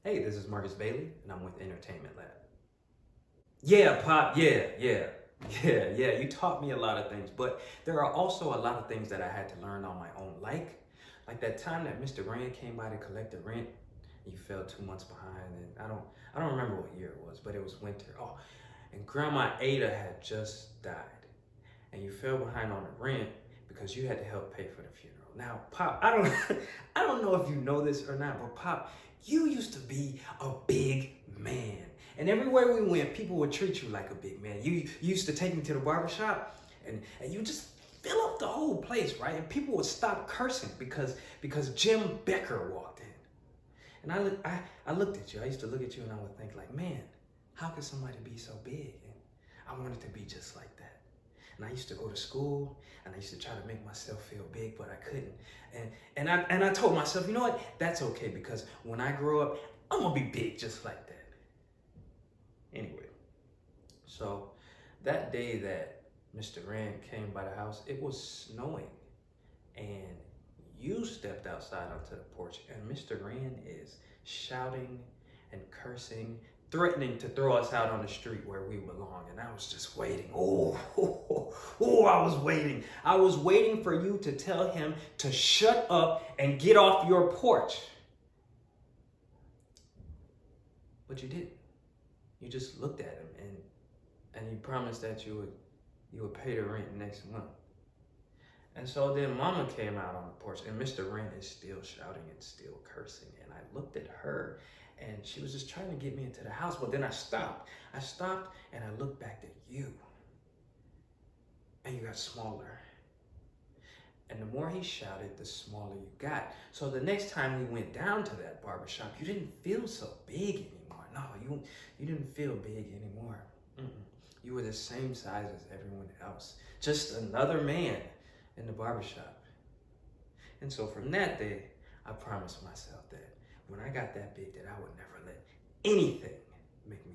Hey, this is Marcus Bailey, and I'm with Entertainment Lab. Yeah, Pop, yeah. You taught me a lot of things, but there are also a lot of things that I had to learn on my own. Like that time that Mr. Rand came by to collect the rent, you fell 2 months behind, and I don't remember what year it was, but it was winter. Oh, and Grandma Ada had just died, and you fell behind on the rent because you had to help pay for the funeral. Now, Pop, I don't know if you know this or not, but Pop, you used to be a big man. And everywhere we went, people would treat you like a big man. You used to take me to the barbershop and you just fill up the whole place, right? And people would stop cursing because Jim Becker walked in. And I looked at you. I used to look at you and I would think like, man, how could somebody be so big? And I wanted to be just like that. And I used to go to school and I used to try to make myself feel big, but I couldn't. And I told myself, you know what? That's okay because when I grow up, I'm gonna be big just like that. Anyway, so that day that Mr. Rand came by the house, it was snowing. And you stepped outside onto the porch, and Mr. Rand is shouting and cursing, threatening to throw us out on the street where we belong. And I was just waiting. I was waiting. I was waiting for you to tell him to shut up and get off your porch. But you didn't. You just looked at him and you promised that you would pay the rent next month. And so then Mama came out on the porch and Mr. Rand is still shouting and still cursing. And I looked at her and she was just trying to get me into the house. But then I stopped. I stopped and I looked back at you. And you got smaller. And the more he shouted, the smaller you got. So the next time we went down to that barbershop, you didn't feel so big anymore. No, you didn't feel big anymore. You were the same size as everyone else. Just another man in the barbershop. And so from that day, I promised myself that when I got that big, that I would never let anything make me